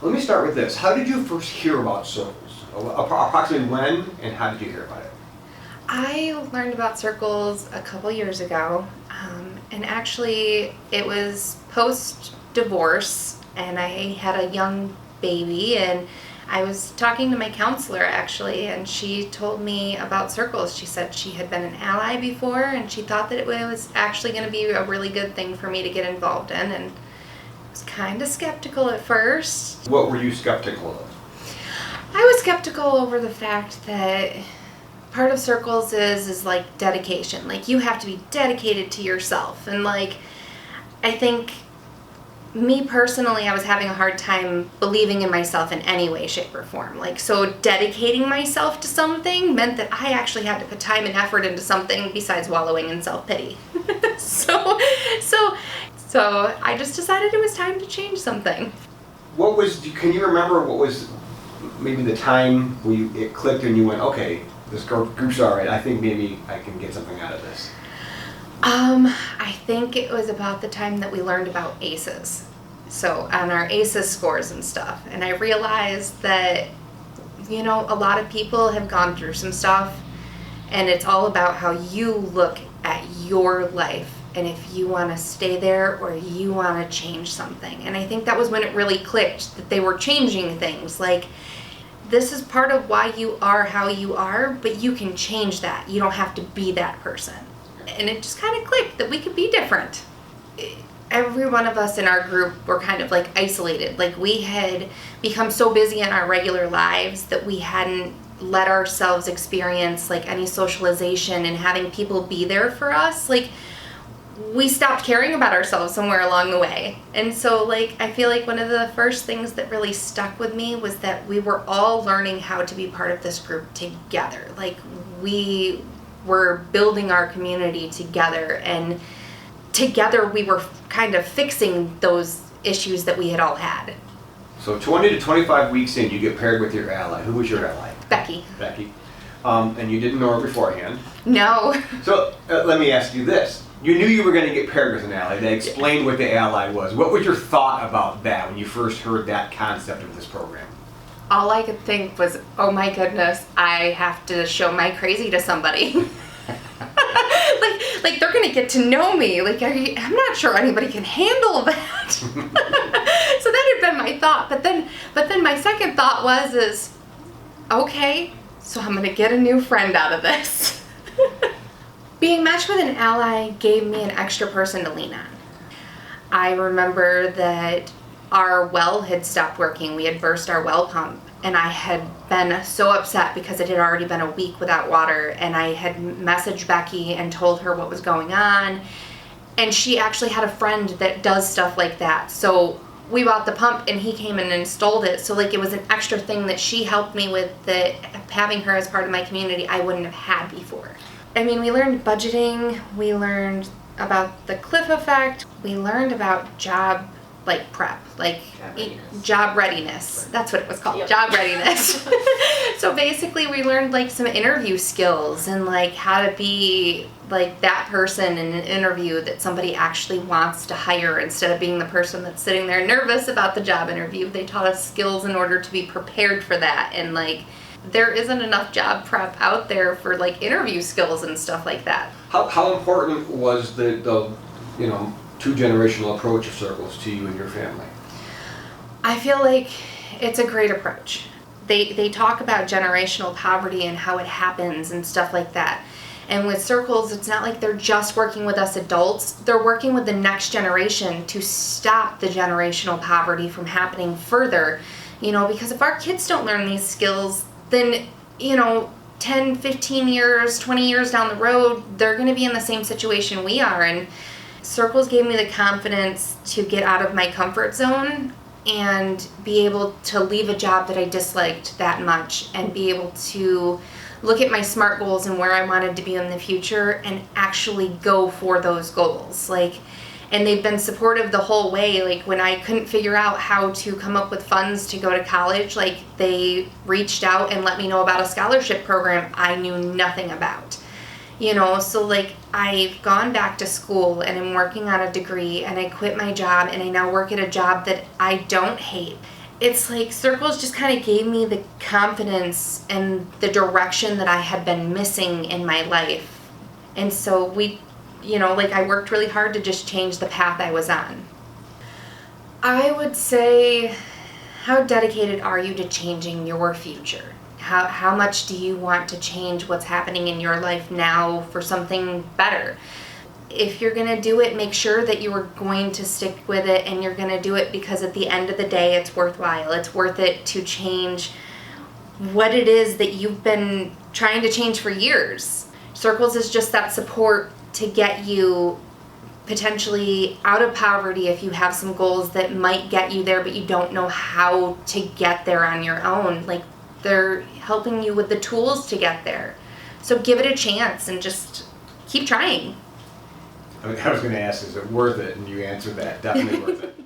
Let me start with this. How did you first hear about circles? Approximately when and how did you hear about it? I learned about circles a couple years ago, and actually it was post-divorce, and I had a young baby, and I was talking to my counselor actually, and she told me about circles. She said she had been an ally before, and she thought that it was actually going to be a really good thing for me to get involved in, and I was kind of skeptical at first. What were you skeptical of? I was skeptical over the fact that part of circles is like dedication. Like, you have to be dedicated to yourself. And like, I think me personally, I was having a hard time believing in myself in any way, shape, or form. Like, so dedicating myself to something meant that I actually had to put time and effort into something besides wallowing in self-pity. So I just decided it was time to change something. Can you remember what was maybe the time where it clicked and you went, okay, this group's all right, I think maybe I can get something out of this? I think it was about the time that we learned about ACEs. So on our ACEs scores and stuff. And I realized that, a lot of people have gone through some stuff, and it's all about how you look at your life and if you want to stay there or you want to change something. And I think that was when it really clicked, that they were changing things. Like, this is part of why you are how you are, but you can change that. You don't have to be that person. And it just kind of clicked that we could be different. Every one of us in our group were kind of like isolated. Like, we had become so busy in our regular lives that we hadn't let ourselves experience like any socialization and having people be there for us. Like, we stopped caring about ourselves somewhere along the way. And so like, I feel like one of the first things that really stuck with me was that we were all learning how to be part of this group together. Like, we were building our community together, and together we were kind of fixing those issues that we had all had. So 20 to 25 weeks in, you get paired with your ally. Who was your ally? Becky. And you didn't know her beforehand? No. So let me ask you this. You knew you were going to get paired with an ally. They explained what the ally was. What was your thought about that when you first heard that concept of this program? All I could think was, oh my goodness, I have to show my crazy to somebody. like they're gonna get to know me. Like, I'm not sure anybody can handle that. So that had been my thought. But then my second thought is, okay, so I'm gonna get a new friend out of this. Being matched with an ally gave me an extra person to lean on. I remember that our well had stopped working. We had burst our well pump, and I had been so upset because it had already been a week without water, and I had messaged Becky and told her what was going on, and she actually had a friend that does stuff like that. So we bought the pump, and he came and installed it. So like, it was an extra thing that she helped me with, that having her as part of my community I wouldn't have had before. I mean, we learned budgeting, we learned about the cliff effect, we learned about job prep, job readiness. That's what it was called, yep. Job readiness. So basically we learned like some interview skills and like how to be like that person in an interview that somebody actually wants to hire, instead of being the person that's sitting there nervous about the job interview. They taught us skills in order to be prepared for that, and like, there isn't enough job prep out there for like interview skills and stuff like that. How important was the two-generational approach of circles to you and your family? I feel like it's a great approach. They talk about generational poverty and how it happens and stuff like that. And with circles, it's not like they're just working with us adults. They're working with the next generation to stop the generational poverty from happening further. Because if our kids don't learn these skills, then, 10, 15 years, 20 years down the road, they're going to be in the same situation we are. And circles gave me the confidence to get out of my comfort zone and be able to leave a job that I disliked that much, and be able to look at my SMART goals and where I wanted to be in the future and actually go for those goals. And they've been supportive the whole way. Like, when I couldn't figure out how to come up with funds to go to college, like, they reached out and let me know about a scholarship program I knew nothing about. So like, I've gone back to school and I'm working on a degree, and I quit my job and I now work at a job that I don't hate. it's like circles just kind of gave me the confidence and the direction that I had been missing in my life. And so I worked really hard to just change the path I was on. I would say, how dedicated are you to changing your future? How much do you want to change what's happening in your life now for something better? If you're going to do it, make sure that you are going to stick with it, and you're going to do it because at the end of the day, it's worthwhile. It's worth it to change what it is that you've been trying to change for years. Circles is just that support to get you potentially out of poverty if you have some goals that might get you there, but you don't know how to get there on your own. Like, they're helping you with the tools to get there. So give it a chance and just keep trying. I was going to ask, is it worth it? And you answered that. Definitely worth it.